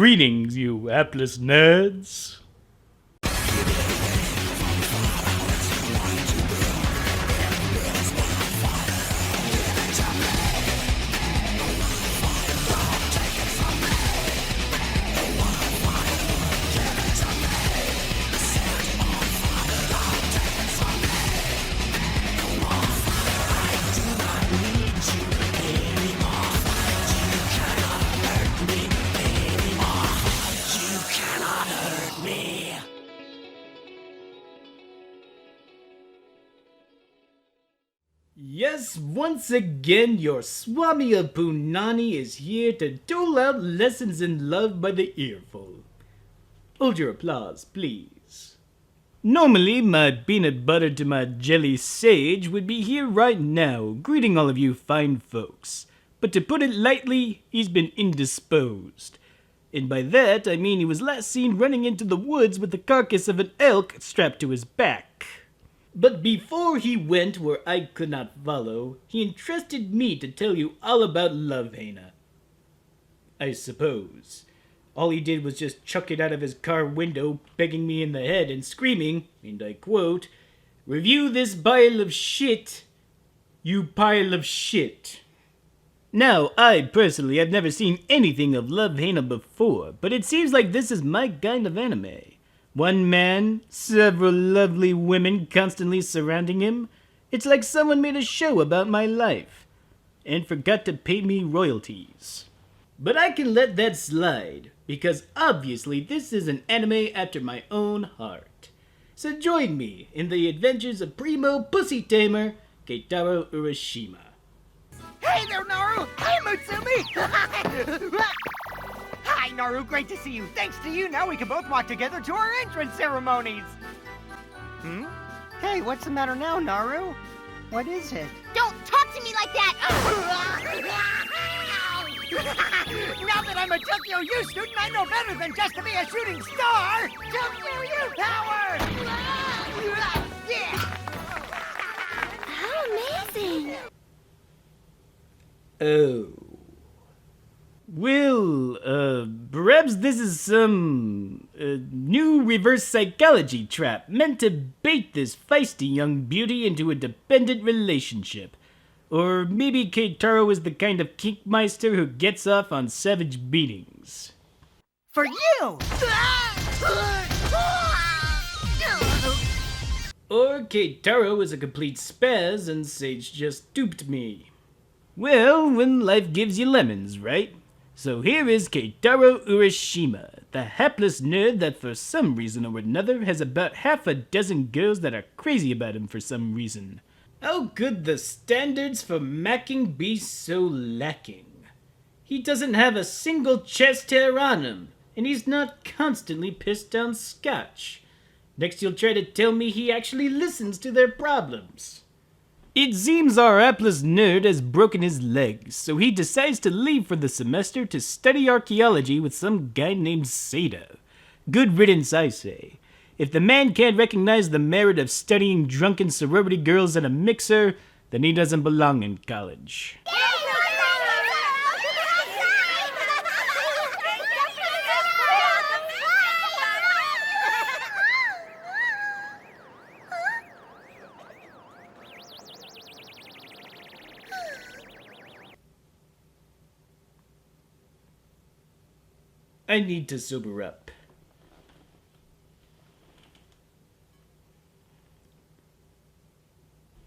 Greetings, you hapless nerds. Yes, once again, your Swami of Punani is here to dole out lessons in love by the earful. Hold your applause, please. Normally, my peanut butter to my jelly sage would be here right now, greeting all of you fine folks. But to put it lightly, he's been indisposed. And by that, I mean he was last seen running into the woods with the carcass of an elk strapped to his back. But before he went where I could not follow, he entrusted me to tell you all about love, Hina. I suppose. All he did was just chuck it out of his car window, begging me in the head and screaming, and I quote, "Review this pile of shit, you pile of shit." Now, I personally have never seen anything of Love Hina before, but it seems like this is my kind of anime. One man, several lovely women constantly surrounding him. It's like someone made a show about my life and forgot to pay me royalties. But I can let that slide, because obviously this is an anime after my own heart. So join me in the adventures of primo pussy tamer Keitaro Urashima. Hey there, Naru! Hi, Mutsumi! Hi, Naru, great to see you. Thanks to you, now we can both walk together to our entrance ceremonies. Hey, what's the matter now, Naru? What is it? Don't talk to me like that! Now that I'm a Tokyo U student, I know better than just to be a shooting star! Tokyo U power! How amazing! Oh. Well, perhaps this is some new reverse psychology trap meant to bait this feisty young beauty into a dependent relationship. Or maybe Keitaro is the kind of kinkmeister who gets off on savage beatings. For you! Or Keitaro is a complete spaz and Sage just duped me. Well, when life gives you lemons, right? So here is Keitaro Urashima, the hapless nerd that for some reason or another has about half a dozen girls that are crazy about him for some reason. How could the standards for macking be so lacking? He doesn't have a single chest hair on him, and he's not constantly pissed down scotch. Next you'll try to tell me he actually listens to their problems. It seems our hapless nerd has broken his legs, so he decides to leave for the semester to study archaeology with some guy named Seda. Good riddance, I say. If the man can't recognize the merit of studying drunken sorority girls at a mixer, then he doesn't belong in college. I need to sober up.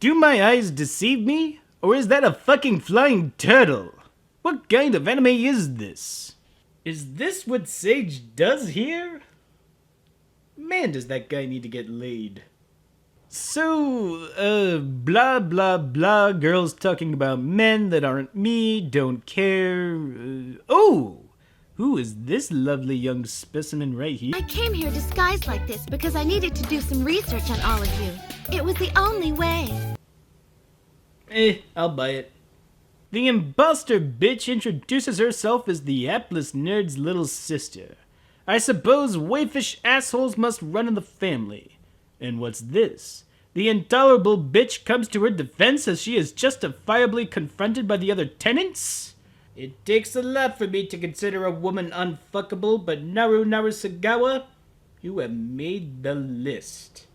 Do my eyes deceive me? Or is that a fucking flying turtle? What kind of anime is this? Is this what Sage does here? Man, does that guy need to get laid. So, blah blah blah, girls talking about men that aren't me, don't care. Oh! Who is this lovely young specimen right here? I came here disguised like this because I needed to do some research on all of you. It was the only way. I'll buy it. The imposter bitch introduces herself as the hapless nerd's little sister. I suppose waifish assholes must run in the family. And what's this? The intolerable bitch comes to her defense as she is justifiably confronted by the other tenants? It takes a lot for me to consider a woman unfuckable, but Naru Narusagawa, you have made the list.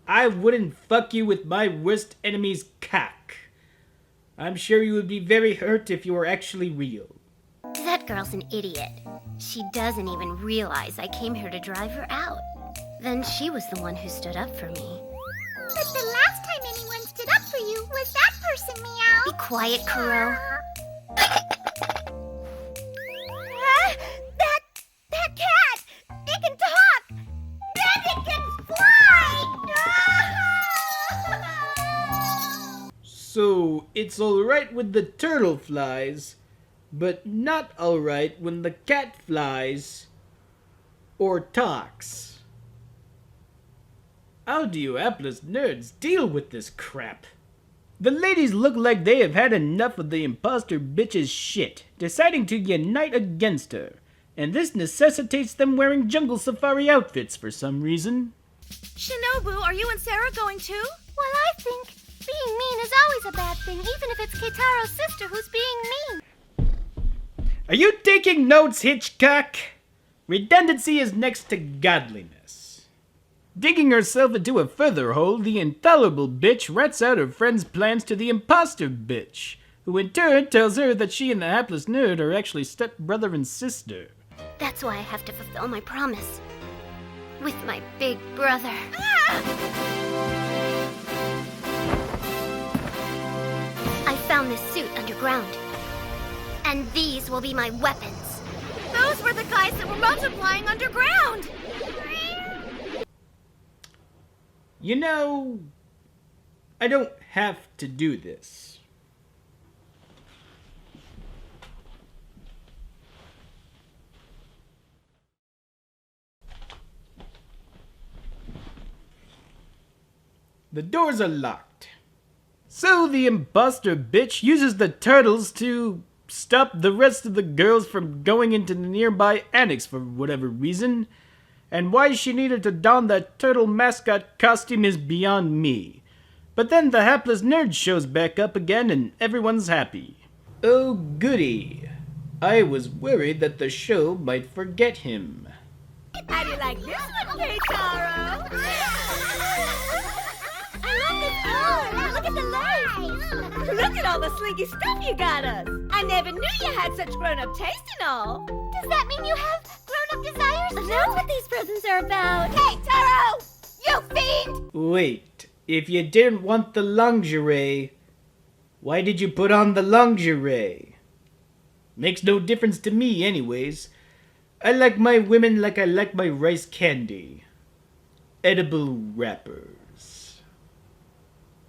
I wouldn't fuck you with my worst enemy's cock. I'm sure you would be very hurt if you were actually real. That girl's an idiot. She doesn't even realize I came here to drive her out. Then she was the one who stood up for me. But the last time anyone stood up for you was that person, Meow. Be quiet, Kuro. That cat! It can talk! And it can fly! So, it's alright with the turtle flies, but not alright when the cat flies or talks. How do you hapless nerds deal with this crap? The ladies look like they have had enough of the imposter bitch's shit, deciding to unite against her, and this necessitates them wearing jungle safari outfits for some reason. Shinobu, are you and Sarah going too? Well, I think being mean is always a bad thing, even if it's Keitaro's sister who's being mean. Are you taking notes, Hitchcock? Redundancy is next to godliness. Digging herself into a further hole, the intolerable bitch rats out her friend's plans to the imposter bitch, who in turn tells her that she and the hapless nerd are actually stepbrother and sister. That's why I have to fulfill my promise. With my big brother. I found this suit underground. And these will be my weapons. Those were the guys that were multiplying underground! You know, I don't have to do this. The doors are locked. So the imposter bitch uses the turtles to stop the rest of the girls from going into the nearby annex for whatever reason. And why she needed to don that turtle mascot costume is beyond me. But then the hapless nerd shows back up again and everyone's happy. Oh goody. I was worried that the show might forget him. How do you like this one, Keitaro? I love this. Oh, look at the lights. Look at all the slinky stuff you got us. I never knew you had such grown-up taste and all. Does that mean you have grown-up desires? That's what these presents are about. Hey, Taro! You fiend! Wait, if you didn't want the lingerie, why did you put on the lingerie? Makes no difference to me anyways. I like my women like I like my rice candy. Edible wrappers.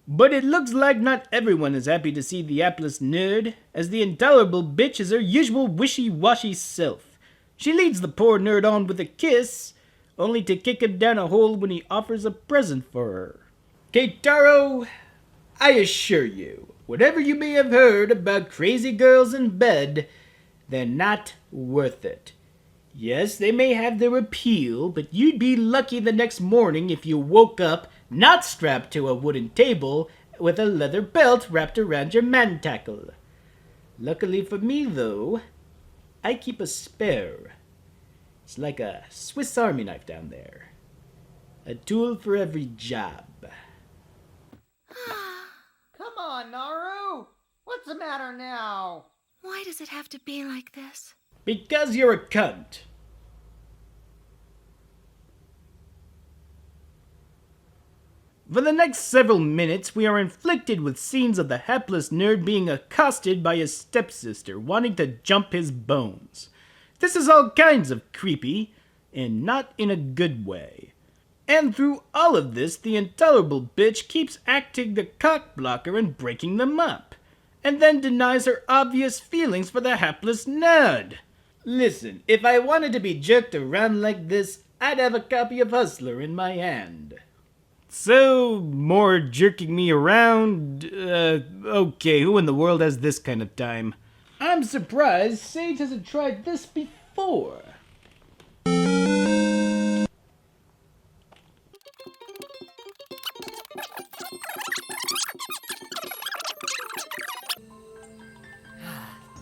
But it looks like not everyone is happy to see the hapless nerd, as the intolerable bitch is her usual wishy-washy self. She leads the poor nerd on with a kiss, only to kick him down a hole when he offers a present for her. Keitaro, I assure you, whatever you may have heard about crazy girls in bed, they're not worth it. Yes, they may have their appeal, but you'd be lucky the next morning if you woke up not strapped to a wooden table with a leather belt wrapped around your mantacle. Luckily for me, though, I keep a spare. It's like a Swiss Army knife down there. A tool for every job. Come on, Naru! What's the matter now? Why does it have to be like this? Because you're a cunt. For the next several minutes, we are inflicted with scenes of the hapless nerd being accosted by his stepsister wanting to jump his bones. This is all kinds of creepy, and not in a good way. And through all of this, the intolerable bitch keeps acting the cock blocker and breaking them up, and then denies her obvious feelings for the hapless nerd. Listen, if I wanted to be jerked around like this, I'd have a copy of Hustler in my hand. So, more jerking me around? Okay, who in the world has this kind of time? I'm surprised Sage hasn't tried this before.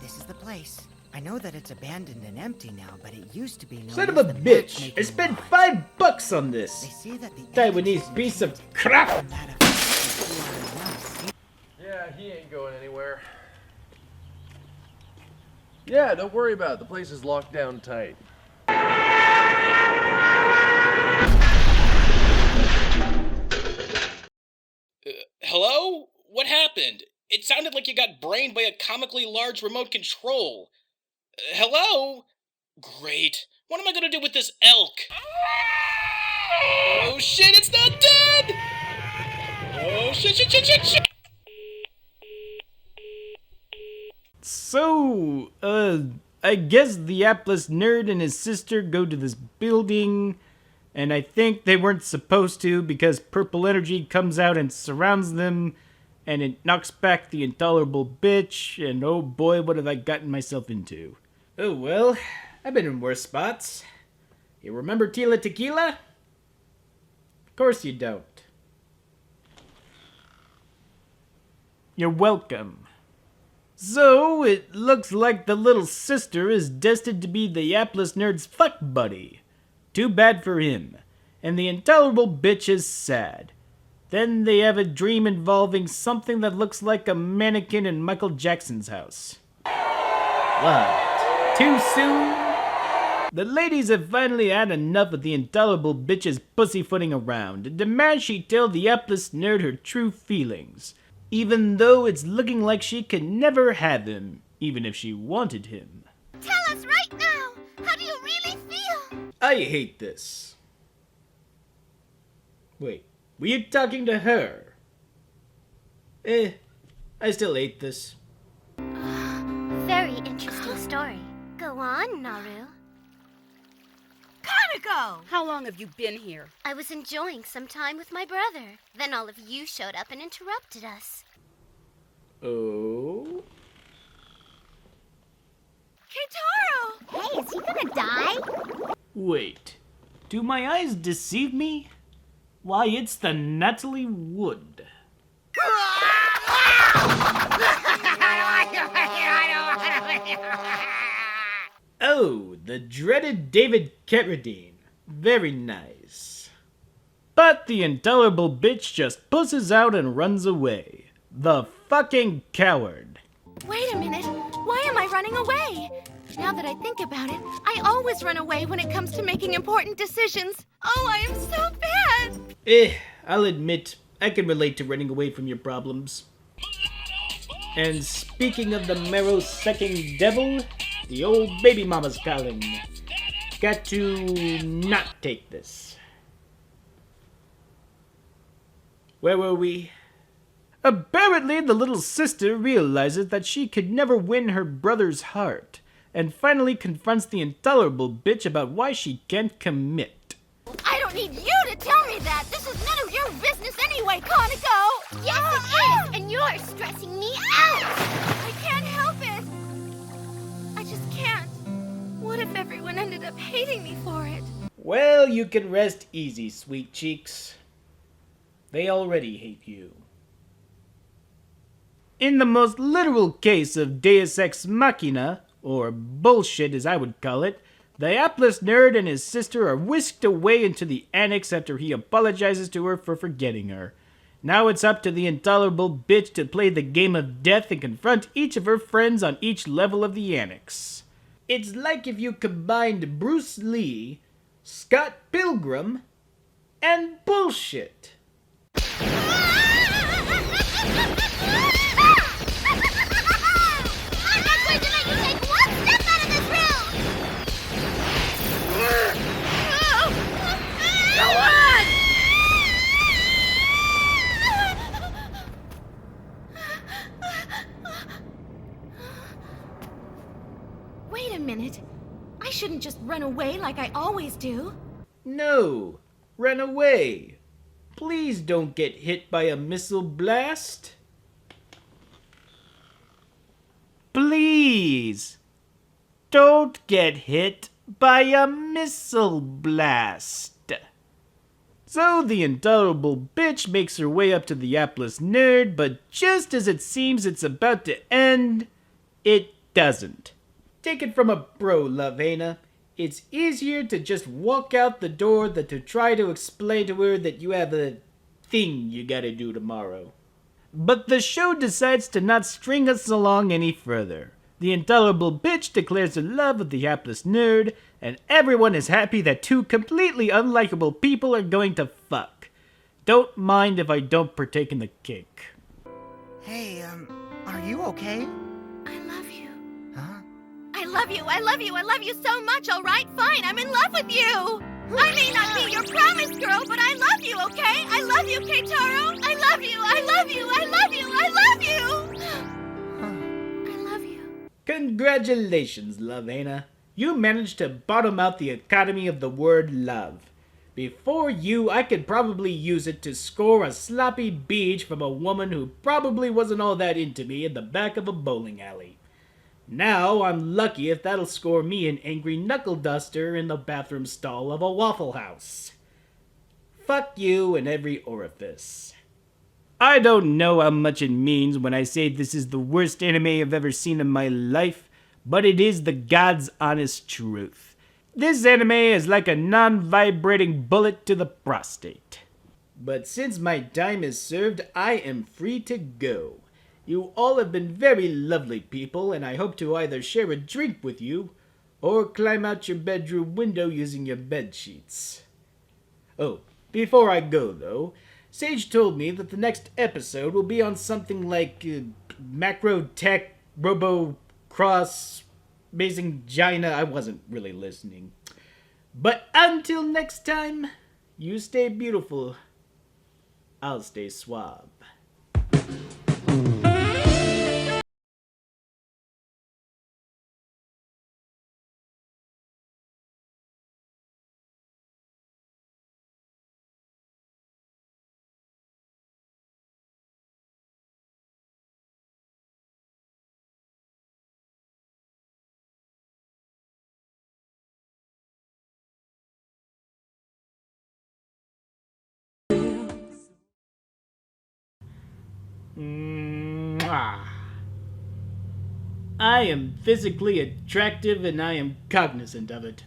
This is the place. I know that it's abandoned and empty now, but it used to be known Son of as a the bitch! I matchmaking spent lodge. $5 on They this! say that the Taiwanese piece of crap! Yeah, he ain't going anywhere. Yeah, don't worry about it. The place is locked down tight. Hello? What happened? It sounded like you got brained by a comically large remote control. Hello? Great. What am I gonna do with this elk? Oh shit, it's not dead! Oh shit! So, I guess the Atlas nerd and his sister go to this building, and I think they weren't supposed to because purple energy comes out and surrounds them, and it knocks back the intolerable bitch, and oh boy, what have I gotten myself into. Oh well, I've been in worse spots. You remember Tila Tequila? Of course you don't. You're welcome. So, it looks like the little sister is destined to be the Atlas nerd's fuck buddy. Too bad for him. And the intolerable bitch is sad. Then they have a dream involving something that looks like a mannequin in Michael Jackson's house. What? Too soon? The ladies have finally had enough of the intolerable bitch's pussyfooting around and demand she tell the Atlas nerd her true feelings. Even though it's looking like she could never have him, even if she wanted him. Tell us right now! How do you really feel? I hate this. Wait, were you talking to her? I still hate this. Very interesting story. Go on, Naru. Kaneko! How long have you been here? I was enjoying some time with my brother. Then all of you showed up and interrupted us. Oh? Keitaro! Hey, is he gonna die? Wait, do my eyes deceive me? Why, it's the Natalie Wood. Oh, the dreaded David Carradine. Very nice. But the intolerable bitch just pusses out and runs away. The fucking coward. Wait a minute. Why am I running away? Now that I think about it, I always run away when it comes to making important decisions. Oh, I am so bad. I'll admit, I can relate to running away from your problems. And speaking of the marrow-sucking devil, the old baby mama's calling. Got to not take this. Where were we? Apparently, the little sister realizes that she could never win her brother's heart, and finally confronts the intolerable bitch about why she can't commit. I don't need you to tell me that. This is none of your business anyway, Kaneko. Yes, it is, and you're stressing me out. I can't help it. I just can't. What if everyone ended up hating me for it? Well, you can rest easy, sweet cheeks. They already hate you. In the most literal case of Deus Ex Machina, or bullshit as I would call it, the Atlas nerd and his sister are whisked away into the annex after he apologizes to her for forgetting her. Now it's up to the intolerable bitch to play the game of death and confront each of her friends on each level of the annex. It's like if you combined Bruce Lee, Scott Pilgrim, and bullshit. I'm not going to let you take one step out of this room! Go on! Wait a minute. I shouldn't just run away like I always do. No, run away. Please don't get hit by a missile blast. Please, don't get hit by a missile blast. So the intolerable bitch makes her way up to the Atlas nerd, but just as it seems it's about to end, it doesn't. Take it from a bro, love Hina. It's easier to just walk out the door than to try to explain to her that you have a thing you gotta do tomorrow. But the show decides to not string us along any further. The intolerable bitch declares her love of the hapless nerd, and everyone is happy that two completely unlikable people are going to fuck. Don't mind if I don't partake in the cake. Hey, are you okay? I love you. Huh? I love you, I love you, I love you so much, alright? Fine, I'm in love with you! I may not be your promised girl, but I love you, okay? I love you, Keitaro! I love you, I love you, I love you, I love you! I love you. Congratulations, love Hina. You managed to bottom out the Academy of the word love. Before you, I could probably use it to score a sloppy beach from a woman who probably wasn't all that into me in the back of a bowling alley. Now I'm lucky if that'll score me an angry knuckle duster in the bathroom stall of a Waffle House. Fuck you in every orifice. I don't know how much it means when I say this is the worst anime I've ever seen in my life, but it is the God's honest truth. This anime is like a non-vibrating bullet to the prostate. But since my time is served, I am free to go. You all have been very lovely people, and I hope to either share a drink with you, or climb out your bedroom window using your bed sheets. Oh, before I go though, Sage told me that the next episode will be on something like macro tech, robo cross, amazing Gina. I wasn't really listening. But until next time, you stay beautiful. I'll stay suave. Mwah. I am physically attractive and I am cognizant of it.